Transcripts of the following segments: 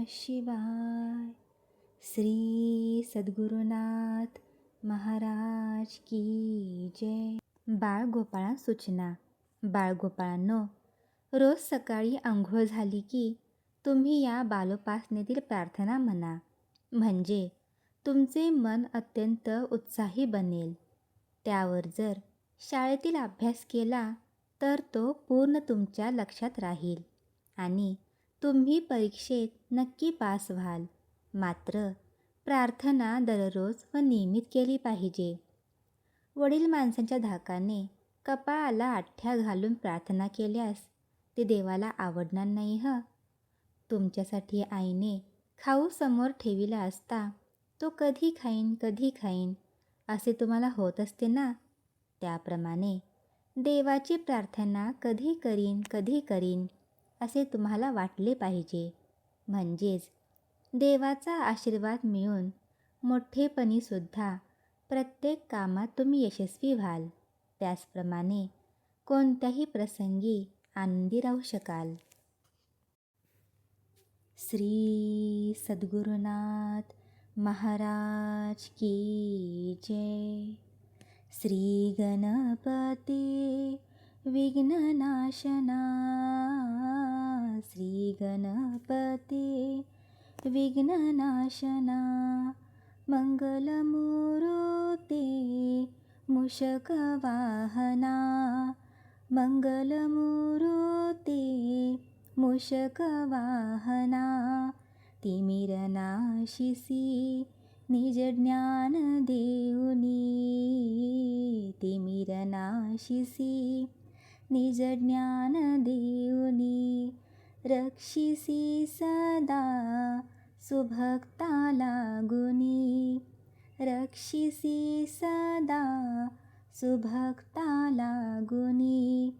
शिवाय. श्री सद्गुरुनाथ महाराज की जय. बाळगोपाळा सूचना. बाळगोपाळांनो, रोज सकाळी आंघोळ झाली की तुम्ही या बालोपासनेतील प्रार्थना म्हणा. म्हणजे तुमचे मन अत्यंत उत्साही बनेल. त्यावर जर शाळेतील अभ्यास केला तर तो पूर्ण तुमच्या लक्षात राहील आणि तुम्ही परीक्षेत नक्की पास व्हाल. मात्र प्रार्थना दररोज व नियमित केली पाहिजे. वडील माणसांच्या धाकाने कपाळाला आठ्या घालून प्रार्थना केल्यास ते देवाला आवडणार नाही तुमच्यासाठी आईने खाऊ समोर ठेविला असता तो कधी खाईन असे तुम्हाला होत असते ना. त्याप्रमाणे देवाची प्रार्थना कधी करीन असे तुम्हाला वाटले पाहिजे. म्हणजेच देवाचा आशीर्वाद मिळून मोठेपणीसुद्धा प्रत्येक कामात तुम्ही यशस्वी व्हाल. त्याचप्रमाणे कोणत्याही प्रसंगी आनंदी राहू शकाल. श्री सद्गुरुनाथ महाराज की जय. श्री गणपती विघ्ननाशना. श्री गणपती विघ्ननाशना. मंगलमूर्ती मूषकवाहना. मंगलमूर्ती मूषकवाहना. तिमिरनाशिसी निज ज्ञान देऊनी. तिमिरनाशिसी निज ज्ञान देऊनी. रक्षिसी सदा सुभक्ता लागुनी. रक्षिसी सदा सुभक्ता लागुनी.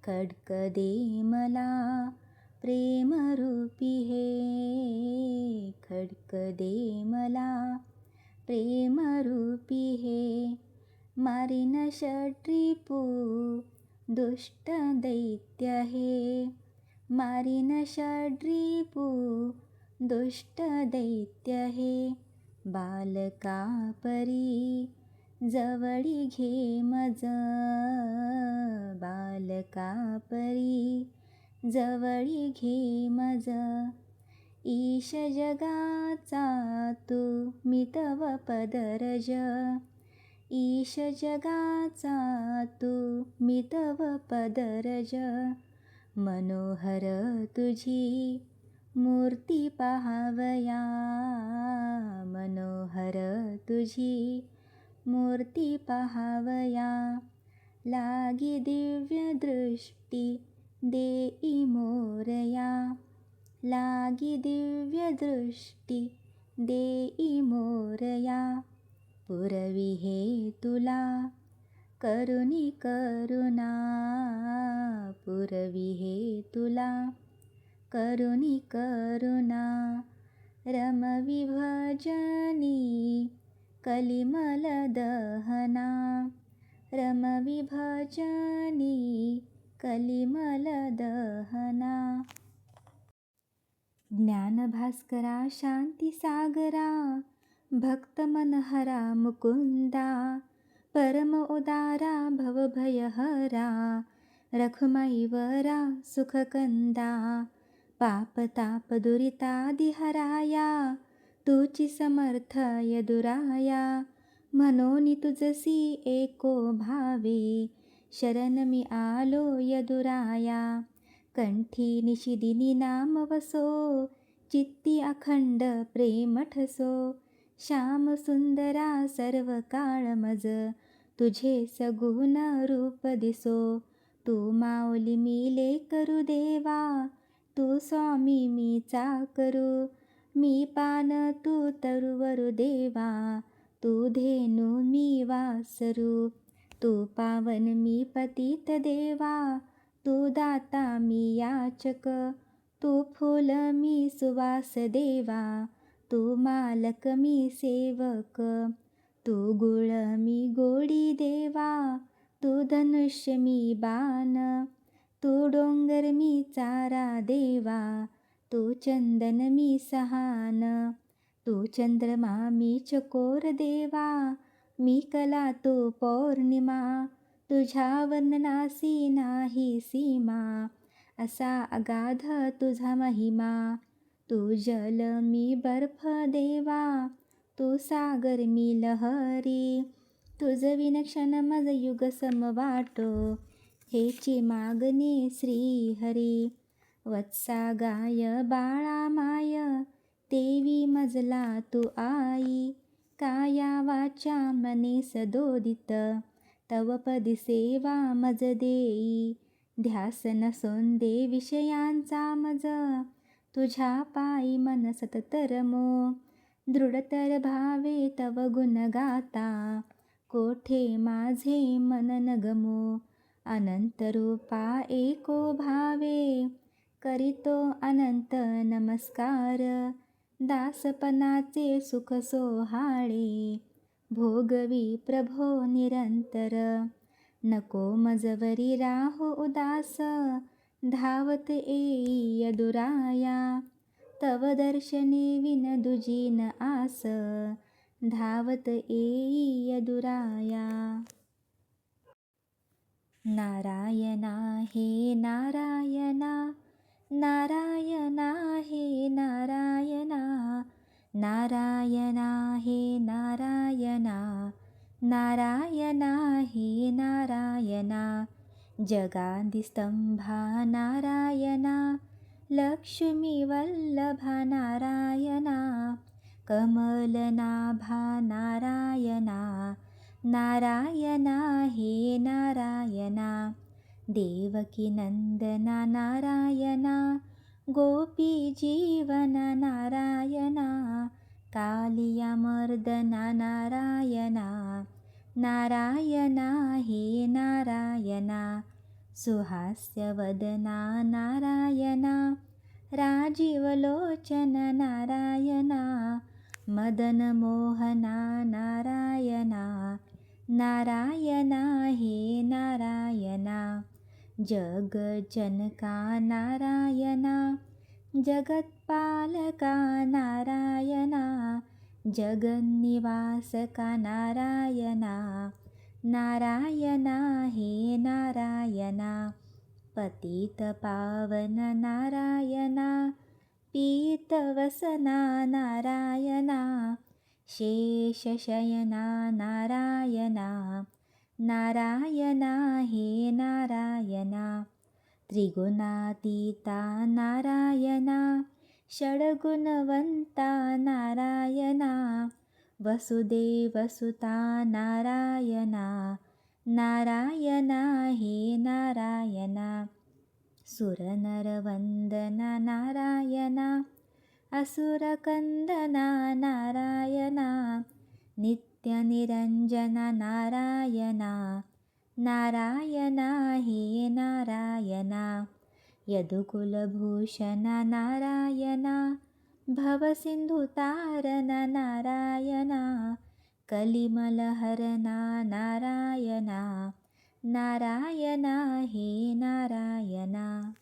खड्ग दे मला प्रेमरूपी हे. खड्ग दे मला प्रेमरूपी हे. मारीन षड्रिपू दुष्ट दैत्य हे. मारीन षड्रिपू दुष्ट दैत्य हे. बालका परी जवळी घे मज. बालका परी जवळी घे मज. ईश जगाचा तू मितव पदरज. ईश जगाचा तू मितव पदरज. मनोहर तुझी मूर्ती पाहावया. मनोहर तुझी मूर्ती पाहावया. लागी दिव्य दृष्टी देई मोरया. लागी दिव्य दृष्टी देई मोरया. पुरवी हे तुला करुणी करुणा. पुरवी हे तुला करुणी करुणा. रमवी भजनी कलिमल दहना. रमवी भजनी कलिमल दहना. ज्ञानभास्करा शांतीसागरा. भक्त मनहरा मुकुंदा. परम उदारा भवभयहरा. रखुमाईवरा सुखकंदा. पापताप दुरितादिहराया. तुची समर्थ यदुराया. म्हणून तुझसी एको भावे. शरण मी आलो यदुराया. कंठी निशिदिनी नाम वसो. चित्ती अखंड प्रेम ठसो. श्याम सुंदरा सर्व काळ मज. तुझे सगुण रूप दिसो. तू माऊली मी लेकरू देवा. तू स्वामी मी चाकरू. मी पान तू तरुवरु देवा. तू धेनू मी वासरू. तू पावन मी पतित देवा. तू दाता मी याचक. तू फूल मी सुवास देवा. तू मालक मी सेवक. तू गुळ मी गोडी देवा. तू धनुष्य मी बाण. तू डोंगर मी चारा देवा. तू चंदन मी सहान, तू चंद्रमा मी चकोर देवा, मी कला तू पौर्णिमा, तुझ्या वर्णनासी नाही सीमा, असा अगाध तुझा महिमा. तू जल मी बर्फ देवा, तू सागर मी लहरी, तुझ विनक्षण मज युग समवाटो, हेची मागणी श्रीहरी. वत्सा गाय बाळा माय, देवी मजला तू आई, काया वाचा मने सदोदित, तव पदी सेवा मज देई. ध्यास नसोन दे विषयांचा मज, तुझ्या पायी मन सतत रमो. दृढतर भावे तव गुण गाता, कोठे माझे मन न गमो. अनंत रूपा एको भावे, करीतो अनंत नमस्कार. दासपणाचे सुख सोहाळे, भोगवी प्रभो निरंतर. नको मजवरी राहो उदास, धावत येई यदुराया. तव दर्शने विन दुजी न आस, धावत येई यदुराया. नारायणा हे नारायणा, नारायणा हे नारायणा, नारायणा हे नारायणा, नारायणा हे नारायणा. जगादिस्तंभा नारायणा, लक्ष्मी वल्लभा नारायणा, कमलनाभा नारायणा, नारायणा हे नारायणा. देवकी नंदना नारायणा, गोपी जीवना नारायणा, कालिया मर्दना नारायणा, नारायणा हे नारायणा. सुहास्यवदना नारायणा, राजीवलोचन नारायणा, मदनमोहना नारायणा, नारायणा हे नारायणा. जगज्जनका नारायणा, जगत्पालका नारायणा, जगन्निवासका नारायणा, नारायणा हे नारायणा. पतितपावन नारायणा, पीतवसना नारायणा, शेषशयना नारायणा, नारायणा हे नारायणा. त्रिगुणातीता नारायणा, षड्गुणवंता नारायणा, वसुदेवसुता नारायणा, नारायणा हे नारायणा. सुरनरवंदना नारायणा, असुरकंदना नारायणा, नित्यनिरंजना नारायणा, नारायणा हे नारायणा. यदुकुलभूषणा नारायणा, भवसिंधुतारणा नारायणा, कलिमलहरणा नारायणा, नारायणा हे नारायणा.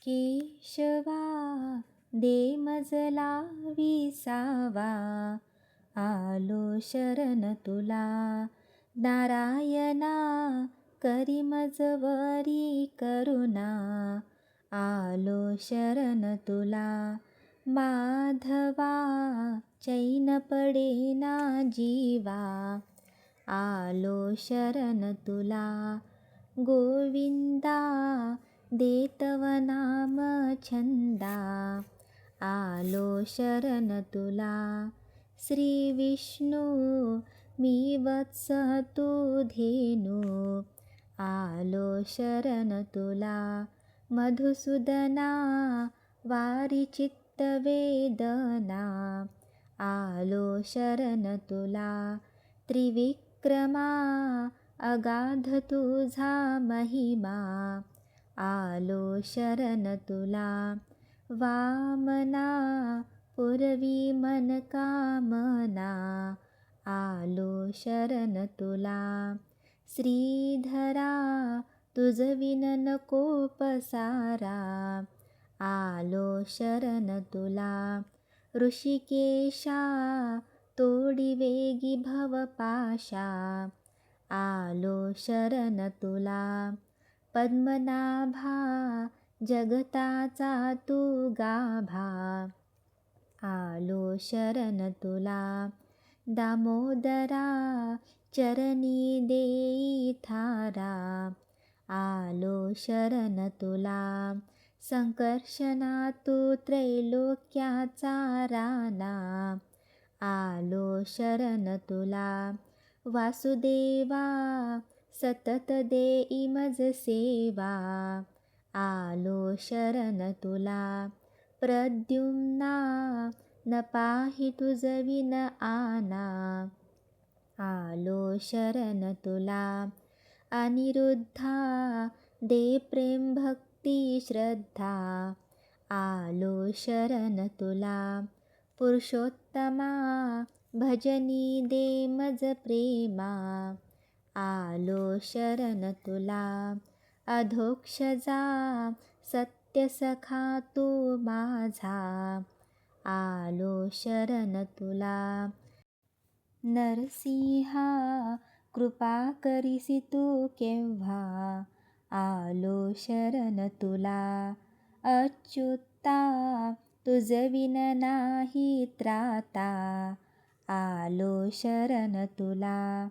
केशवा दे मजला विसावा, आलो शरण तुला. नारायणा करी मजवरी करुणा, आलो शरण तुला. माधवा चैन पडेना जीवा, आलो शरण तुला. गोविंदा दे तव नाम छंदा, आलो शरण तुला. श्री विष्णू मी वत्स तू धेनू, आलो शरण तुला. मधुसूदना वारी चित्तवेदना, आलो शरण तुला. त्रिविक्रमा अगाध तुझा महिमा, आलो शरण तुला. वामना पुरवी मन कामना, आलो शरण तुला. श्रीधरा तुझ विन नको पसारा, शरण तुला. ऋषिकेशा तोडी वेगी भवपाशा, आलो शरण तुला. पद्मनाभा जगताचा तू गाभा, आलो शरण तुला. दामोदरा चरणी देई थारा, आलो शरण तुला. संकर्षणा तू त्रैलोक्याचा राणा, आलो शरण तुला. वासुदेवा सतत देई मज सेवा, आलो शरण तुला. प्रद्युम्ना न पाहि तुझ विन आना, आलो शरण तुला. अनिरुद्धा दे प्रेम भक्ती श्रद्धा, आलो शरण तुला. पुरुषोत्तमा भजनी दे मज प्रेमा, आलो शरण तुला. अधोक्षजा सत्य सखा तू माझा, आलो शरण तुला. नरसिंहा कृपा करिसी तू केव्हा, आलो शरण तुला. अच्युता तुझ विन नाही त्राता, आलो शरण तुला.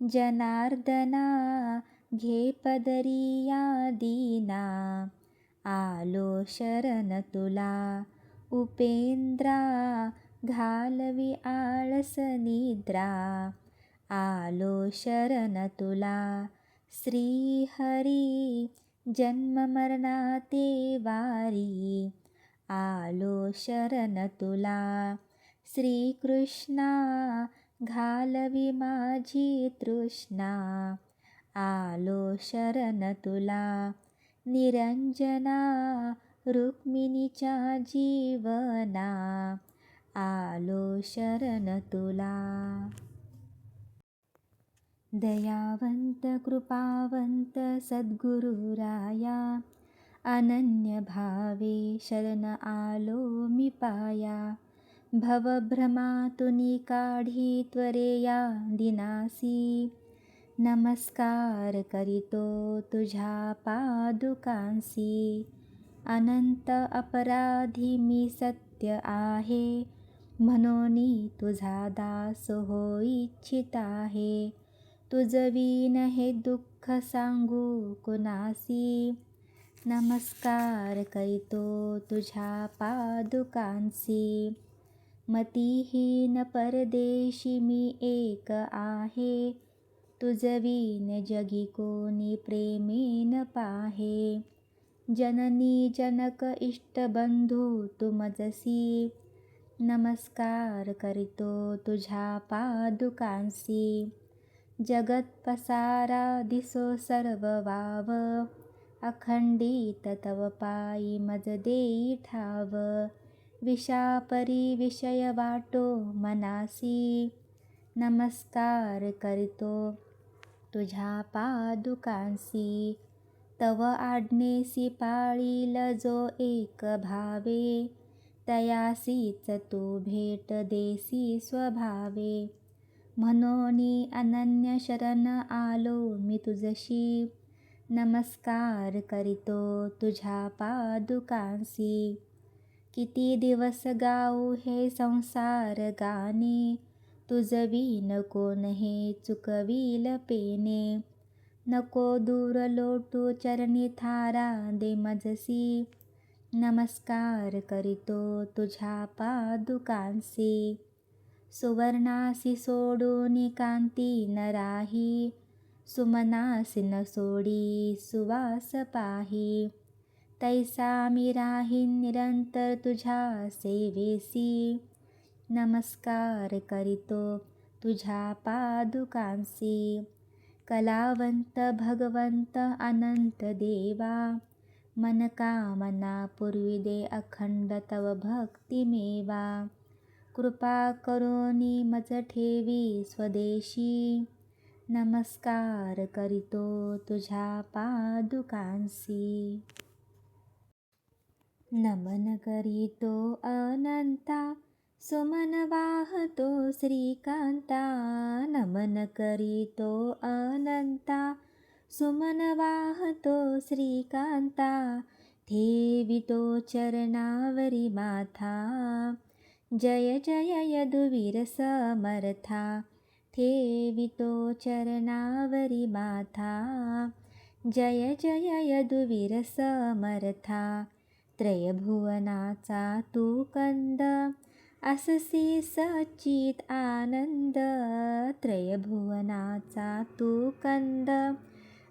जनार्दना घे पदरिया दीना, आलो शरण तुला. उपेंद्रा घालवी आळस निद्रा, आलो शरण तुला. श्रीहरी जन्म मरणाते वारी, आलो शरण तुला. श्रीकृष्णा घालवी माझी तृष्णा, आलो शरण तुला. निरंजना रुक्मिणीच्या जीवना, आलो शरण तुला. दयावंत कृपावंत सद्गुरुराया, अनन्य भावे शरण आलो मी पाया. भवभ्रमातुनी काढी त्वरेया दिनासी, नमस्कार करितो तुझ्या पादुकांसी. अनंत अपराधी मी सत्य आहे, म्हणूनी तुझा दास होई इच्छित आहे. तुझ विन हे दुःख सांगू कुणासी, नमस्कार करितो तुझ्या पादुकांसी. मतिहीन परदेशी मी एक आहे, तुझ विन जगी कोणी प्रेमेन पाहे. जननी जनक इष्टबंधू तू मजसी, नमस्कार करितो तुझ्या पादुकांसी. जगत पसारा दिसो सर्व वाव, अखंडित तव पायी मज देई ठाव. विषापरी विषय वाटो मनासी, नमस्कार करितो तुझ्या पादुकांसी. तव आज्ञेसी पाळील जो एक भावे, तयासीच तू भेट देसी स्वभावे. म्हणूनी अनन्य शरण आलो मी तुझशी, नमस्कार करितो तुझ्या पादुकांसी. किती दिवस गाऊ हे संसार गाणे, तुझ विन कोण हे चुकविल पेने. नको दूर लोटू चरणी थारा दे मजसी, नमस्कार करितो तुझ्या पादुकांसी. सुवर्णासी सोडून कांती न राही, सुमनासी न सोडी सुवास पाही. तैसा मी राहीन निरंतर तुझ्या सेवेसी, नमस्कार करितो तुझ्या पादुकांसी. कलावंत भगवंत अनंत देवा, मनकामना पुरविदे अखंड तव भक्ती मेवा. कृपा करोनी मज ठेवी स्वदेशी, नमस्कार करितो तुझ्या पादुकांसी. नमन करीतो अनंता, सुमन वाहतो श्रीकांता. नमन करीतो अनंता, सुमन वाहतो श्रीकांता. ठेवितो चरणावरी माथा, जय जय यदुवीर समर्था. ठेवितो चरणावरी माथा, जय जय यदुवीर समर्था. त्रयभुवनाचा तू कंद, अससी सच्चित आनंद. त्रयभुवनाचा तू कंद,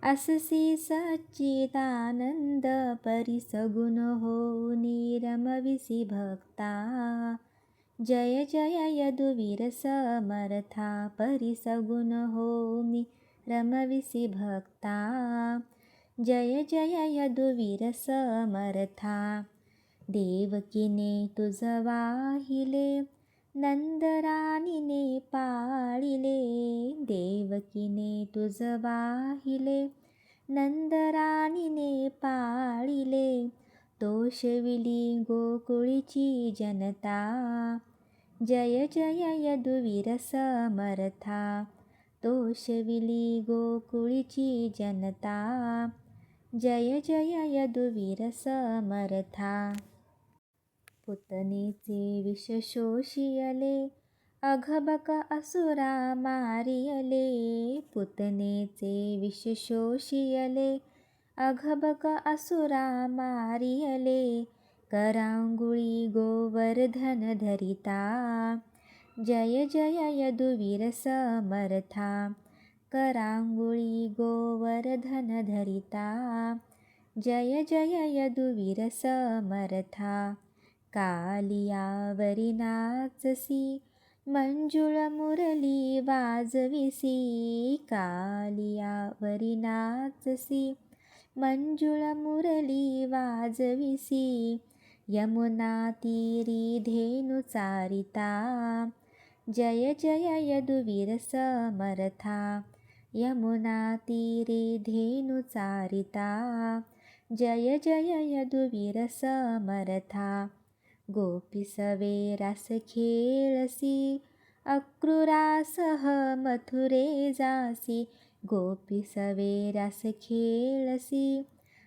अससी सच्चित आनंद. परिसगुण होऊनी रमविसी भक्ता, जय जय यदुवीर समर्था. परिसगुण होऊनी रमविसी भक्ता, जय जय यदुवीर समर्था. देवकीने तुझ वाहिले, नंदराणीने पाळिले. देवकीने तुझ वाहिले, नंदराणीने पाळिले. तोषविली गोकुळीची जनता, जय जय यदुवीर समर्था. तोषविली गोकुळीची जनता, जय जय यदुवीर समर्था. पुतनेचे विष शोषियले, अघबक असुरा मारियले. पुतनेचे विष शोषियले, अघबक असुरा मारियले. करांगुळी गोवर्धन धरिता, जय जय यदुवीर समर्था. करांगुळी गोवर्धन धरिता, जय जय यदुवीर समर्था. कालियावरी नाचसी, मंजुळ मुरली वाजविसी. कालियावरी नाचसी, मंजुळ मुरली वाजविसी. यमुना तीरी धेनु चारिता, जय जय यदुवीर समर्था. यमुना तीरी धेनु चारिता, जय जय यदुवीर समर्था. गोपीसवे रास खेळसी, अक्रूरासह मथुरे जासी. गोपीसवे रास खेळसी,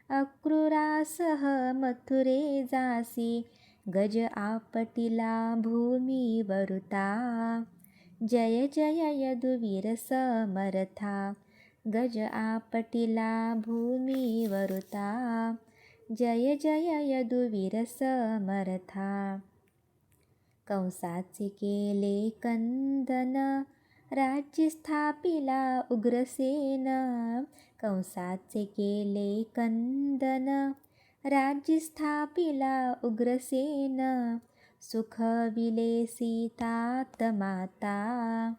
अक्रूरासह मथुरे जासी. गज आपटिला भूमी वरुता, जय जय यदुवीर समर्था. गज आपटिला भूमी वरुता, जय जय यदुवीर समर्था. कंसाचे केले कंदन, राज्य स्थापिला उग्रसेन. कंसाचे केले कंदन, राज्य स्थापिला उग्रसेन. सुखविले सीतात माता,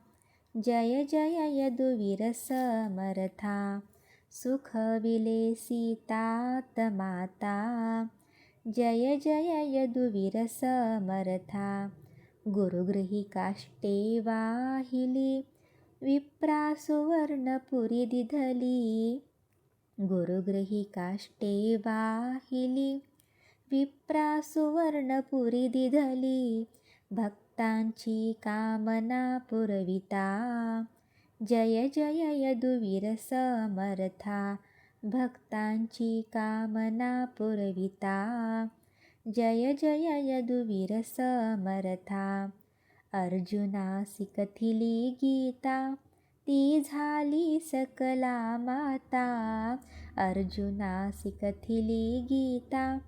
जय जय यदुवीर समर्था. सुखविले सीतात माता, जय जय यदुवीर समर्था. गुरुगृही काष्टे वाहिली, विप्रा सुवर्णपुरी दिधली. गुरुगृही काष्टे वाहिली, विप्रा सुवर्णपुरी दिधली. भक्तांची कामना पुरविता, जय जय यदुवीर समर्था. भक्तांची कामना पुरविता, जय जय यदुवीर समर्था. अर्जुनासी कथिली गीता, ती झाली सकला माता. अर्जुनासी कथिली गीता,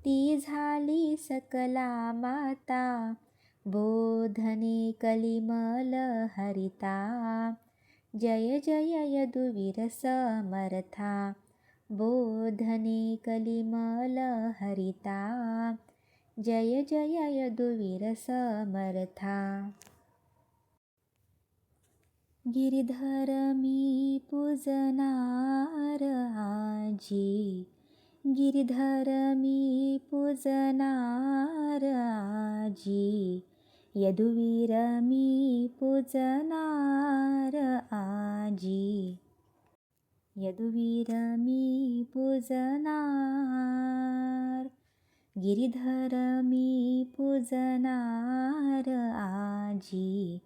ती झाली सकला माता. बोधने कलिमल हरिता, जय जय यदुवीर समर्था. बोधने कलिमल हरिता, जय जय यदुवीर समर्था. गिरिधर मी पूजनार आजी, गिरिधर मी पूजनार आजी. यदुवीर मी पूजनार आजी. यदुवीर मी पूजनार. गिरिधर मी पूजनार आजी,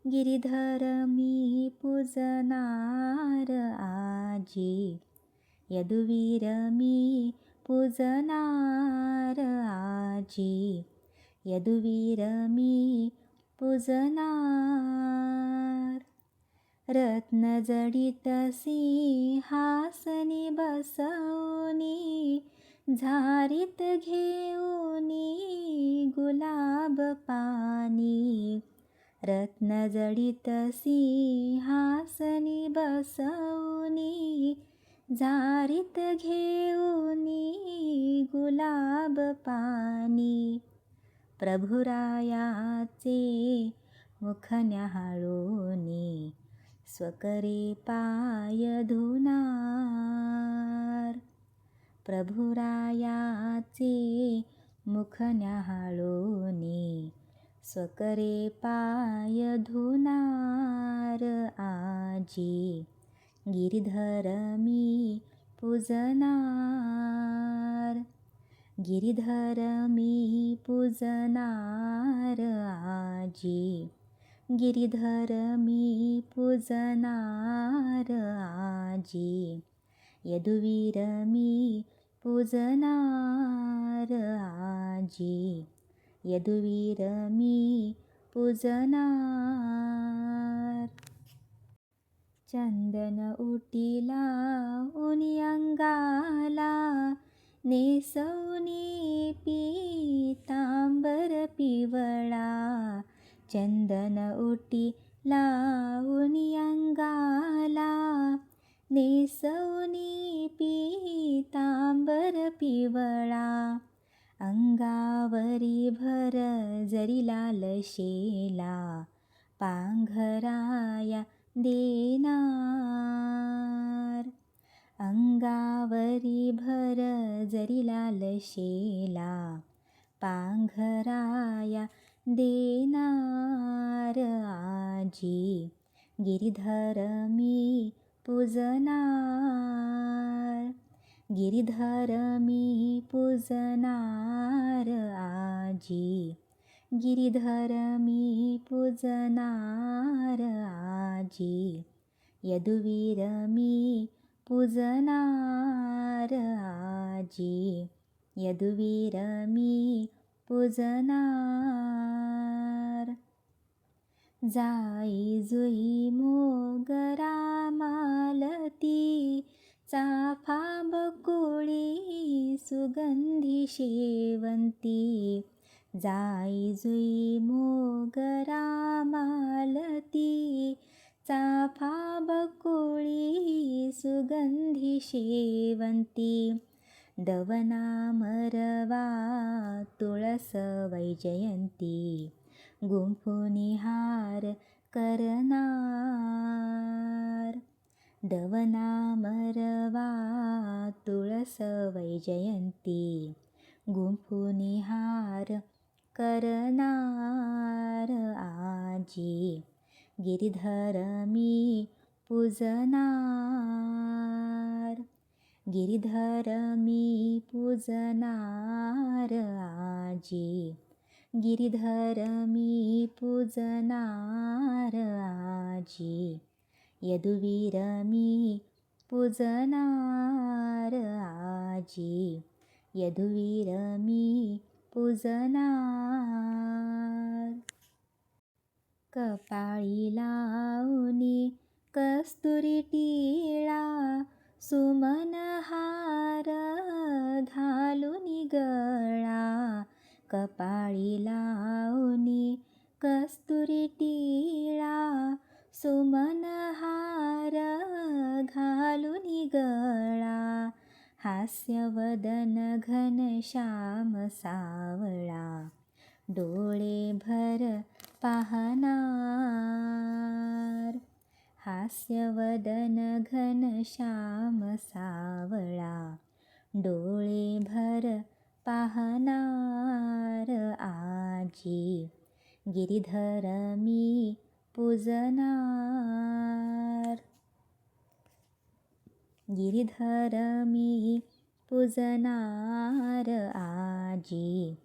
गिरिधर मी पूजनार आजी, यदुवीर मी पूजनार आजी, यदुवीर मी पूजनार. रत्नजडित सिंहासनी बसवनी, झारीत घेऊनी गुलाब पानी. रत्नजडित सिंहासनी बसवनी, झारीत घेऊनी गुलाब पानी. प्रभुरायाचे मुख न्याहाळूनी, स्वकरे पाय धुनार. प्रभुरायाचे मुख न्याहाळूनी, स्वकरे पाय धुनार आजी, गिरिधर मी पूजनार. गिरिधर मी पूजनार आजी, गिरिधर मी पूजनार आजी, यदुवीर मी पूजनार आजी, यदुवीर मी पूजनार. चंदन उटीला उनी अंगाला, नेसवनी पीतांबर पिवळा. चंदन उटी लावणी अंगाला, नेसवनी पीतांबर पिवळा. अंगावरी भर जरी लाल शेला, पांघराया देनार. अंगावरी भर जरी लाल शेला, पांघराया देनार आजी, गिरिधर मी पूजनार. गिरिधर मी पूजनार आजी, गिरिधर मी पूजनार आजी, यदुवीर मी पूजनार आजी, यदुवीर मी पूजनार. जाई जुई मोगरा मालती, चाफा बकुळी सुगंधी शेवंती. जाई जुई मोगरा मालती, चाफा बकुळी सुगंधी शेवंती. दवना मरवा तुळस वैजयंती, गुंफुनी हार करनार. दवना मरवा तुळस वैजयंती, गुंफुनी हार करनार आजी, गिरिधर मी पूजनार. गिरिधर मी पूजनार आजी, गिरिधर मी पूजनार आजी, यदुवीर मी पूजनार आजी, यदुवीर मी पूजनार. कपाळी लावणी कस्तुरी टिळा, सुमन हार घालुनी गळा. कपाळी लावणी कस्तुरी टिळा, सुमन हार घालुनी गळा. हास्यवदन घनश्याम सावळा, डोळे भर पाहनार. हास्यवदन घनश्याम सावळा, डोळे भर पाहनार आजी, गिरिधर मी पूजनार. गिरिधर मी पूजनार आजी.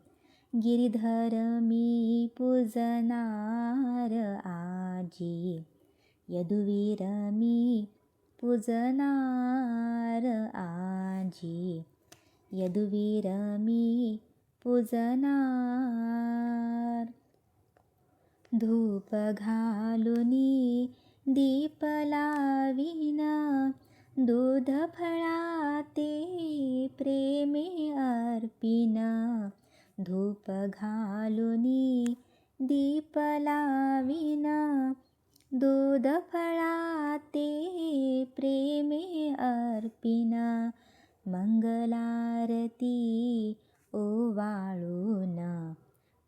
गिरिधर मी पूजनार आजी. यदुवीर मी पूजनार आजी. यदुवीर मी पूजनार. धूप घालुनी दीप लावीन, दूध फळाते प्रेमे अर्पिन. धूप घालुनी दीप लावीन, दूध फळाते प्रेमे अर्पिन. मंगलारती ओवाळून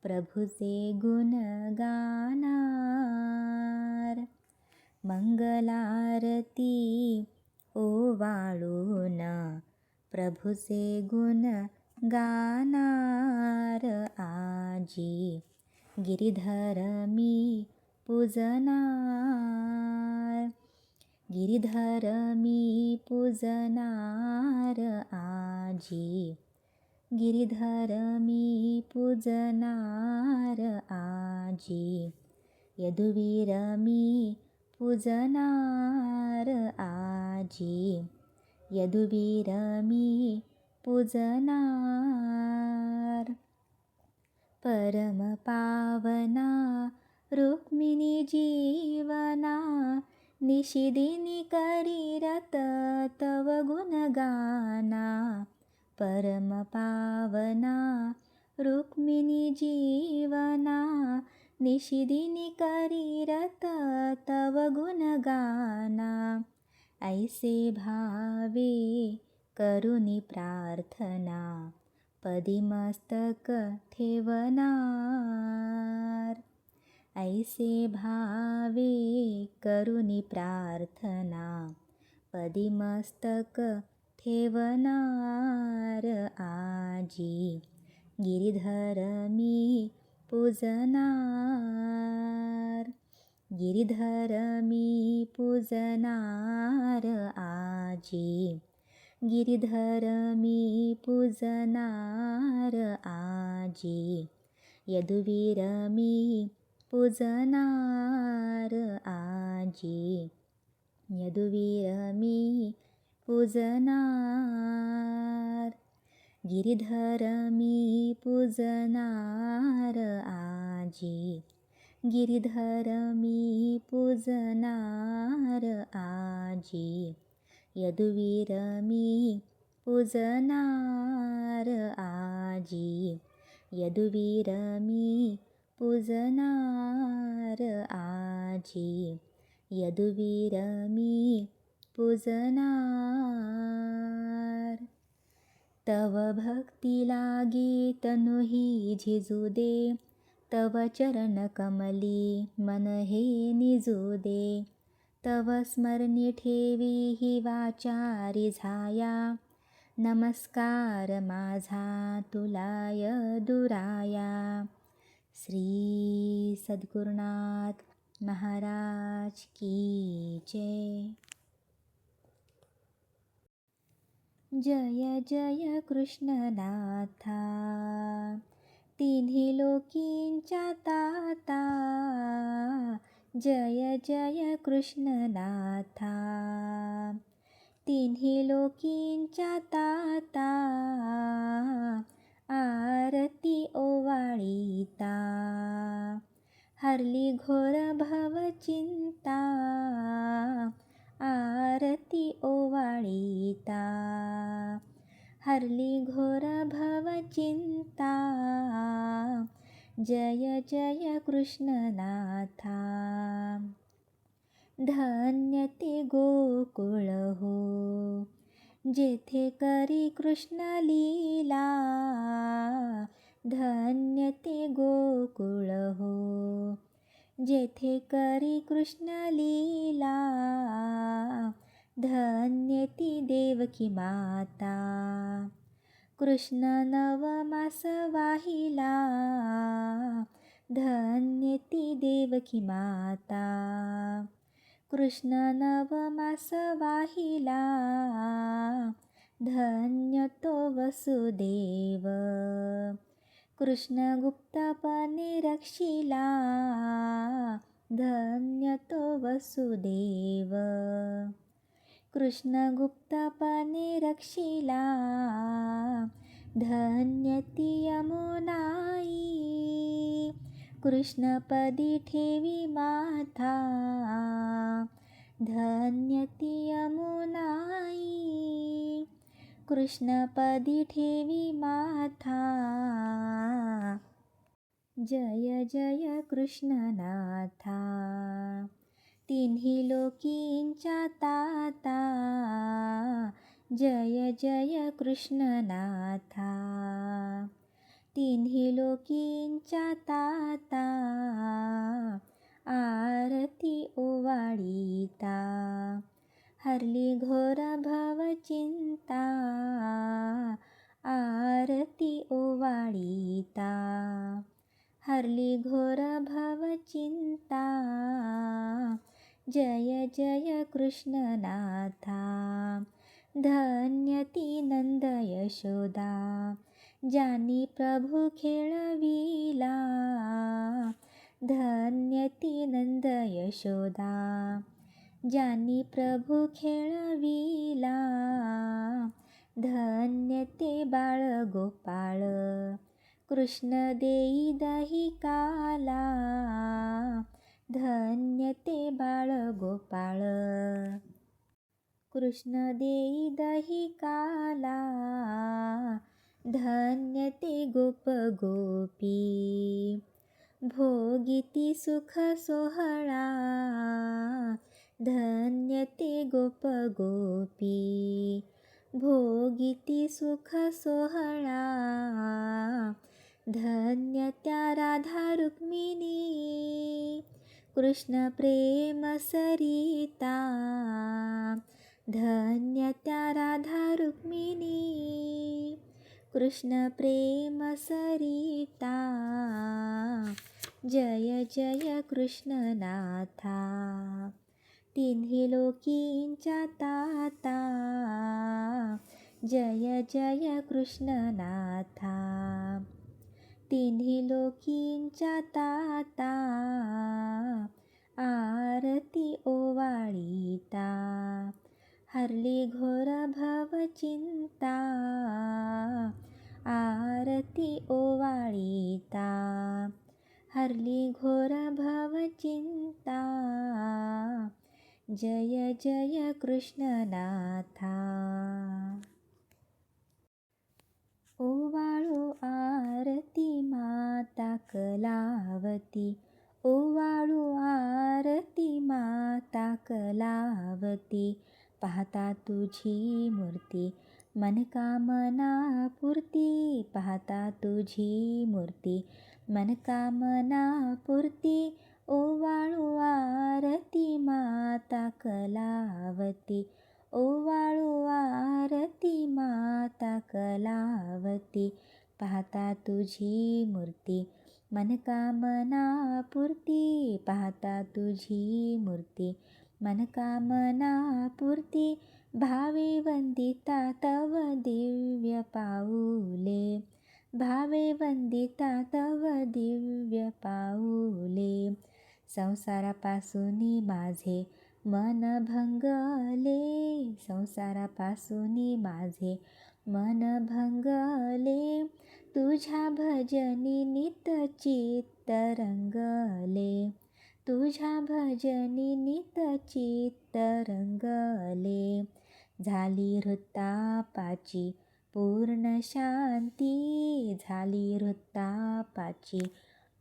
प्रभुचे गुण गाणार. मंगलारती ओवाळून प्रभुचे गुण गाणार आजी. गिरिधर मी पूजनार. गिरिधर मी पूजनार आजी. गिरिधर मी पूजनार आजी. यदुवीर मी पूजनार आजी. यदुवीर मी पूजनार. परमपावना रुक्मिणी जीवना, निशिदिनी करीरत तव गुणगाना. परमपावना रुक्मिणी जीवना, निशिदिनी करीरत तव गुणगाना. ऐसे भावे करुनी प्रार्थना, पदी मस्तक ठेवनार. ऐसे भावे करुनी प्रार्थना, पदी मस्तक ठेवनार आजी. गिरिधर मी पूजनार. गिरिधर मी पूजनार आजी. गिरिधर मी पूजनार आजी. यदुवीर मी पूजनार आजी. यदुवीर मी पूजनार. गिरिधर मी पूजनार आजी. गिरिधर मी पूजनार आजी. यदुवीर मी पूजनार आजी. यदुवीर मी पूजनार आजी. यदुवीर मी पूजनार. तव भक्ती लागी तनुही झिजू दे, तव चरण कमली मन हे निजू दे. तव स्मरणी ठेवी ही वाचा रिझाया, नमस्कार माझा तुला यदुराया. श्री सद्गुरुनाथ महाराज की जय. जय जय कृष्णनाथा, तिन्ही लोकींच्या ताता. जय जय कृष्णनाथा, तिन्ही लोकींच्या ताता. आरती ओवाळीता, हरली घोर भवचिंता. आरती ओवाळीता, हरली घोर भवचिंता. जय जय कृष्णनाथा. धन्य ते गोकुळ हो, जेथे करी कृष्ण लीला. धन्य ते गोकुळ हो, जेथे करी कृष्ण लीला. धन्य ती देवकी माता, कृष्ण नवमास वाहिला. धन्य ती देवकी माता, कृष्ण नवमास वाहिला. धन्य तो वसुदेव. कृष्ण गुप्तपणे रक्षिला, धन्य तो वसुदेव. कृष्ण गुप्तपणे रक्षिला, धन्य ती यमुनाई. कृष्णपदी ठेवी माथा, धन्य ती यमुनाई. कृष्णपदी ठेवी माथा. जय जय कृष्णनाथा. तिन्ही लोकींच्या ताता, जय जय कृष्णनाथा. तिन्ही लोकींच्या ताता, आरती ओवाळीता. हरली घोर भवचिंता, आरती ओवाळीता. हरली घोर भवचिंता. जय जय कृष्णनाथा. धन्य ती नंद यशोदा, ज्यानी प्रभू खेळविला. धन्य ती नंद यशोदा, ज्यानी प्रभू खेळविला. धन्य ते बाळ गोपाळ, कृष्ण देई दही काला. धन्य ते बाळ गोपाळ, कृष्ण देई दही काला. धन्य ते गोप गोपी, भोगिती सुख सोहळा. धन्य ते गोप गोपी, भोगिती सुख सोहळा. धन्य त्या राधा रुक्मिणी, कृष्ण प्रेम सरिता. धन्य त्या राधा रुक्मिणी, कृष्ण प्रेम सरिता. जय जय कृष्णनाथा. तिन्ही लोकींच्या ताता, जय जय कृष्णनाथा. तिन्ही लोकींच्या ताता, आरती ओवाळीता. हरली घोर भवचिंता, आरती ओवाळीता. हरली घोर भवचिंता. जय जय कृष्णनाथा. ओवाळू आरती माता कलावती, ओवाळू आरती माता कलावती. पाहता तुझी मूर्ती, मनकामना पूर्ती. पाहता तुझी मूर्ती, मनकामना पूर्ती. ओवाळू आरती माता कलावती, ओवाळू आरती माता कलावती. पाहता तुझी मूर्ती, मनकामना पूर्ती. पाहता तुझी मूर्ती, मनकामना पूर्ती. भावे वंदिता तव दिव्य पाऊले, भावे वंदिता तव दिव्य पाऊले. संसारापासूनी माझे मन भंगले, संसारापासूनी माझे मन भंगले. तुझ्या भजनी नित चित्त रंगले, तुझ्या भजनी नित चित्त रंगले. झाली हृत्तापाची पूर्ण शांती, झाली हृत्तापाची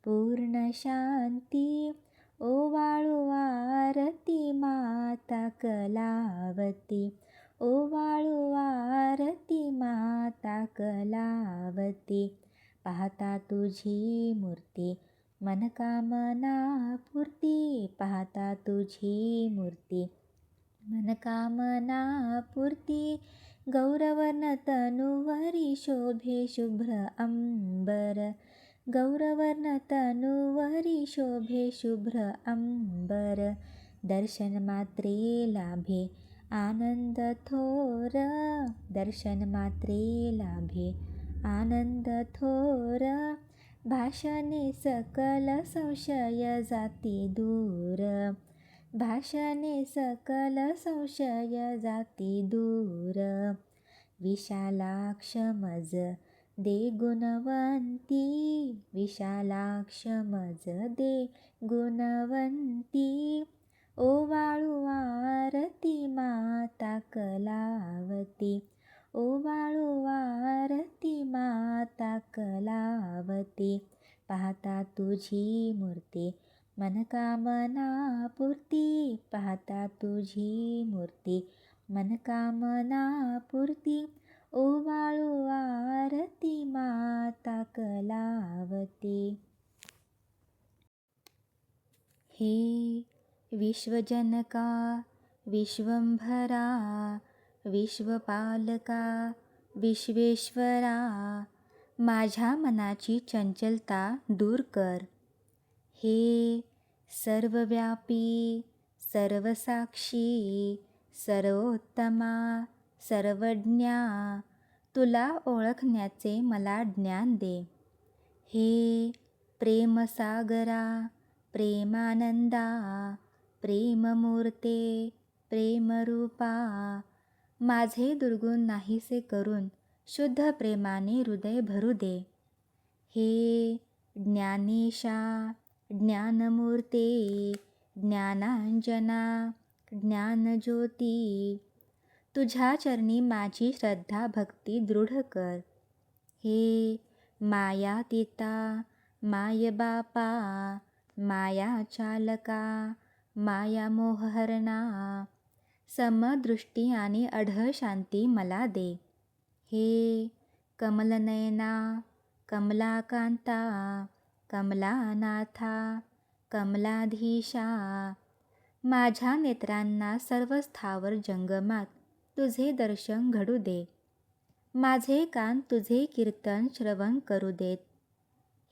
पूर्ण शांती. ओवाळू आरती माता कलावती, ओवाळू आरती माता कलावती. पाहता तुझी मूर्ती, मनकामना पूर्ती. पाहता तुझी मूर्ती, मनकामना पूर्ती. गौरवर्ण तनुवरी शोभे शुभ्र अंबर, गौरवर्ण तनुवरी शोभे शुभ्र अंबर. दर्शन मात्रे लाभे आनंद थोर दर्शन मात्रे लाभे, आनंद थोर भाषणे सकल संशय जाती दूर, भाषणे सकल संशय जाती दूर. विशालाक्ष मज दे गुणवंती, विशालाक्ष मज दे गुणवंती. ओवाळू आरती माता कलावती, ओवाळू आरती माता कलावती. पाहता तुझी मूर्ती मनकामना पूर्ती, पाहता तुझी मूर्ती मनकामना पूर्ती. ओवाळू आरती माता कलावती. हे विश्वजनका विश्वंभरा, विश्वपालका विश्वेश्वरा. माझ्या मनाची चंचलता दूर कर. हे सर्वव्यापी सर्वसाक्षी सर्वोत्तमा सर्वज्ञा, तुला ओळखण्याचे मला ज्ञान दे. हे प्रेमसागरा प्रेमानंदा, प्रेममूर्ते प्रेमरूपा. माझे दुर्गुण नाहीसे करून शुद्ध प्रेमाने हृदय भरू दे. हे ज्ञानेशा ज्ञानमूर्ते ज्ञानांजना ज्ञानज्योती. तुझ्या चरणी माझी श्रद्धा भक्ती दृढ कर. हे मायातीता मायबापा माया चालका माया मोहहरणा. समदृष्टी आणि अढळ शांती मला दे. हे कमलनयना कमलाकांता कमलानाथा कमलाधीशा. माझ्या नेत्रांना सर्व स्थावर जंगमात तुझे दर्शन घडू दे. माझे कान तुझे कीर्तन श्रवण करू देत.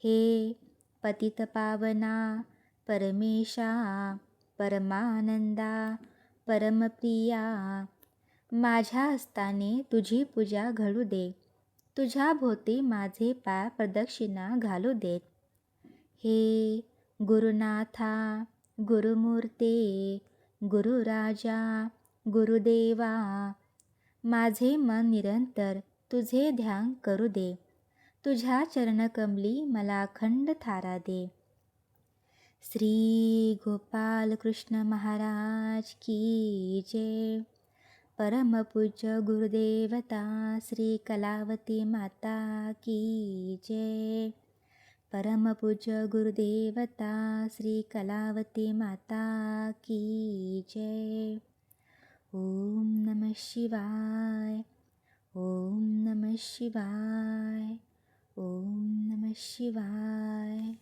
हे पतितपावना परमेशा परमानंदा परमप्रिया. माझ्या हस्ताने तुझी पूजा घडू दे. तुझ्या भोवती माझे पाय प्रदक्षिणा घालू देत. हे गुरुनाथा गुरुमूर्ते गुरुराजा गुरुदेवा. माझे मन निरंतर तुझे ध्यान करू दे. तुझ्या चरणकमली मला अखंड थारा दे. श्री गोपाल कृष्ण महाराज की जय. परमपूज्य गुरुदेवता श्री कलावती माता की जय. परमपूज्य गुरुदेवता श्री कलावती माता की जय. ओम नमः शिवाय, ओम नमः शिवाय, ओम नमः शिवाय.